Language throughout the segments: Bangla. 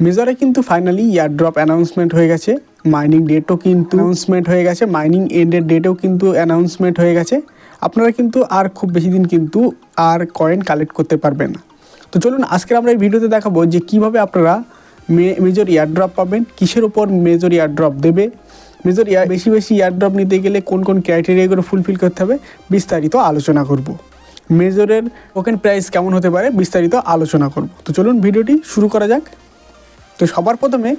মেজরে কিন্তু ফাইনালি ইয়ারড্রপ অ্যানাউন্সমেন্ট হয়ে গেছে, মাইনিং ডেটও কিন্তু অ্যানাউন্সমেন্ট হয়ে গেছে, মাইনিং এন্ডের ডেটেও কিন্তু অ্যানাউন্সমেন্ট হয়ে গেছে। আপনারা কিন্তু আর খুব বেশি দিন কিন্তু আর কয়েন কালেক্ট করতে পারবেন না। তো চলুন আজকে আমরা এই ভিডিওতে দেখাবো যে কীভাবে আপনারা মেজর ইয়ারড্রপ পাবেন, কিসের ওপর মেজর ইয়ারড্রপ দেবে, মেজর বেশি বেশি ইয়ারড্রপ নিতে গেলে কোন কোন ক্রাইটেরিয়াগুলো ফুলফিল করতে হবে, বিস্তারিত আলোচনা করব। মেজরের টোকেন প্রাইস কেমন হতে পারে বিস্তারিত আলোচনা করব। তো চলুন ভিডিওটি শুরু করা যাক। তো সবার প্রথমে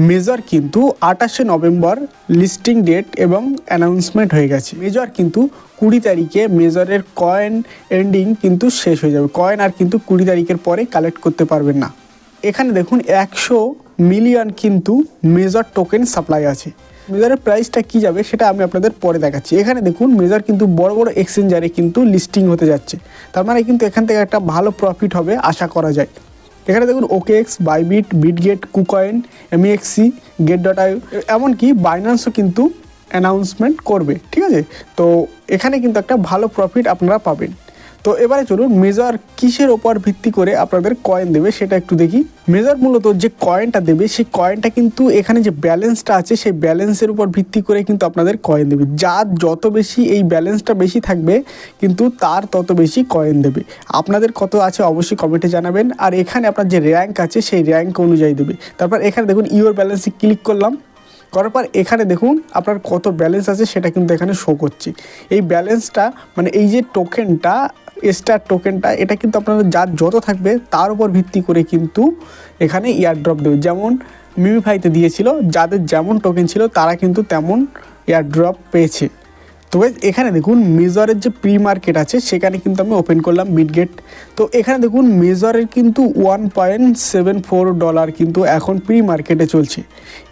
মেজর কিন্তু 28শে নভেম্বর লিস্টিং ডেট এবং অ্যানাউন্সমেন্ট হয়ে গেছে। মেজর কিন্তু 20 তারিখে মেজরের কয়েন এন্ডিং কিন্তু শেষ হয়ে যাবে। কয়েন আর কিন্তু 20 তারিখের পরে কালেক্ট করতে পারবেন না। এখানে দেখুন 100 মিলিয়ন কিন্তু মেজর টোকেন সাপ্লাই আছে। মেজরের প্রাইসটা কী যাবে সেটা আমি আপনাদের পরে দেখাচ্ছি। এখানে দেখুন মেজর কিন্তু বড় বড় এক্সচেঞ্জারে কিন্তু লিস্টিং হতে যাচ্ছে, তার মানে কিন্তু এখান থেকে একটা ভালো প্রফিট হবে আশা করা যায়। এখানে দেখুন ওকেএক্স, বাইবিট, বিটগেট, কুকয়েন, এমইএক্সি, গেট.আইও, এমনকি বাইন্যান্সও কিন্তু অ্যানাউন্সমেন্ট করবে, ঠিক আছে। তো এখানে কিন্তু একটা ভালো প্রফিট আপনারা পাবেন। তো এবারে চলুন মেজর কিসের ওপর ভিত্তি করে আপনাদের কয়েন দেবে সেটা একটু দেখি। মেজর মূলত যে কয়েনটা দেবে সেই কয়েনটা কিন্তু এখানে যে ব্যালেন্সটা আছে সেই ব্যালেন্সের উপর ভিত্তি করে কিন্তু আপনাদের কয়েন দেবে। যার যত বেশি এই ব্যালেন্সটা বেশি থাকবে কিন্তু তার তত বেশি কয়েন দেবে। আপনাদের কত আছে অবশ্যই কমেন্টে জানাবেন। আর এখানে আপনার যে র্যাঙ্ক আছে সেই র্যাঙ্ক অনুযায়ী দেবে। তারপর এখানে দেখুন ইওর ব্যালেন্সে ক্লিক করলাম, করার পর এখানে দেখুন আপনার কত ব্যালেন্স আছে সেটা কিন্তু এখানে শো করছে। এই ব্যালেন্সটা মানে এই যে টোকেনটা, স্টার টোকেনটা, এটা কিন্তু আপনাদের যার যত থাকবে তার উপর ভিত্তি করে কিন্তু এখানে ইয়ারড্রপ দেবে। যেমন মিমিফাইতে দিয়েছিল, যাদের যেমন টোকেন ছিল তারা কিন্তু তেমন ইয়ারড্রপ পেয়েছে। তো এখানে দেখুন মেজরের যে প্রি মার্কেট আছে সেখানে কিন্তু আমি ওপেন করলাম বিটগেট। তো এখানে দেখুন মেজরের কিন্তু $1.74 কিন্তু এখন প্রি মার্কেটে চলছে।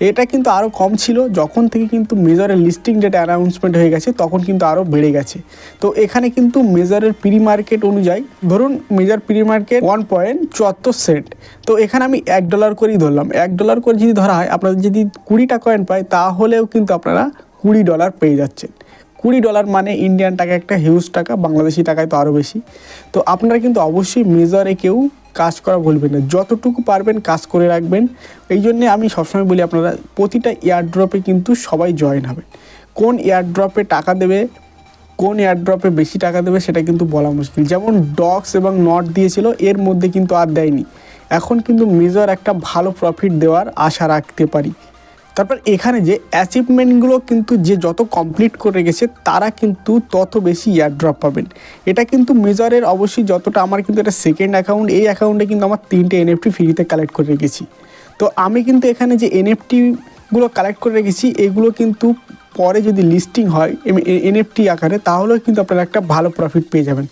এটা কিন্তু আরও কম ছিল যখন থেকে কিন্তু মেজরের লিস্টিং ডেট অ্যানাউন্সমেন্ট হয়ে গেছে, তখন কিন্তু আরও বেড়ে গেছে। তো এখানে কিন্তু মেজরের প্রি মার্কেট অনুযায়ী ধরুন মেজর প্রি মার্কেট 1.74 সেন্ট। তো এখানে আমি $1 করেই ধরলাম। $1 করে যদি ধরা হয়, আপনাদের যদি 20টা কয়েন পায় তাহলেও কিন্তু আপনারা $20 পেয়ে যাচ্ছেন। $20 মানে ইন্ডিয়ান টাকা একটা হিউজ টাকা, বাংলাদেশি টাকায় তো আরও বেশি। তো আপনারা কিন্তু অবশ্যই মেজরে কেউ কাজ করা ভুলবেন না, যতটুকু পারবেন কাজ করে রাখবেন। এই জন্যে আমি সবসময় বলি আপনারা প্রতিটা এয়ারড্রপে কিন্তু সবাই জয়েন হবেন। কোন এয়ারড্রপে টাকা দেবে, কোন এয়ারড্রপে বেশি টাকা দেবে সেটা কিন্তু বলা মুশকিল। যেমন ডক্স এবং নট দিয়েছিল, এর মধ্যে কিন্তু আর দেয়নি। এখন কিন্তু মেজর একটা ভালো প্রফিট দেওয়ার আশা রাখতে পারি। তারপর এখানে যে অ্যাচিভমেন্টগুলো কিন্তু যে যত কমপ্লিট করে গেছে তারা কিন্তু তত বেশি ইয়ারড্রপ পাবেন। এটা কিন্তু মেজরের অবশ্যই যতটা, আমার কিন্তু এটা সেকেন্ড অ্যাকাউন্ট, এই অ্যাকাউন্টে কিন্তু আমার 3টে এনএফটি ফ্রিতে কালেক্ট করে রেখেছি। তো আমি কিন্তু এখানে যে এনএফটিগুলো কালেক্ট করে রেখেছি এগুলো কিন্তু পরে যদি লিস্টিং হয় এনএফটি আকারে তাহলেও কিন্তু আপনারা একটা ভালো প্রফিট পেয়ে যাবেন।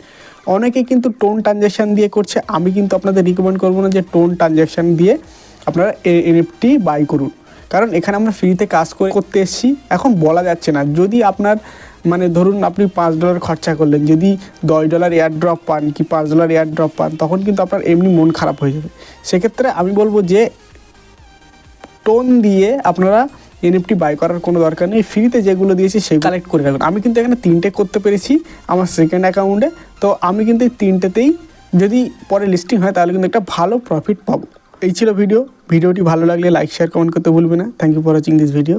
অনেকে কিন্তু টোন ট্রানজ্যাকশান দিয়ে করছে, আমি কিন্তু আপনাদের রিকমেন্ড করবো না যে টোন ট্রানজ্যাকশান দিয়ে আপনারা এনএফটি বাই করুন, কারণ এখানে আমরা ফ্রিতে কাজ করতে এসেছি। এখন বলা যাচ্ছে না, যদি আপনার মানে ধরুন আপনি $5 খরচা করলেন, যদি $10 এয়ারড্রপ পান কি $5 এয়ারড্রপ পান, তখন কিন্তু আপনার এমনি মন খারাপ হয়ে যাবে। সেক্ষেত্রে আমি বলবো যে টোন দিয়ে আপনারা এনএফটি বাই করার কোনো দরকার নেই, ফ্রিতে যেগুলো দিয়েছি সেগুলো কালেক্ট করে রাখুন। আমি কিন্তু এখানে 3টে করতে পেরেছি আমার সেকেন্ড অ্যাকাউন্টে। তো আমি কিন্তু এই 3টেতেই যদি পরে লিস্টিং হয় তাহলে কিন্তু একটা ভালো প্রফিট পাবো। এই ছিল ভিডিওটি ভালো লাগলে লাইক, শেয়ার, কমেন্ট করতে ভুলবে না। Thank you for watching this video.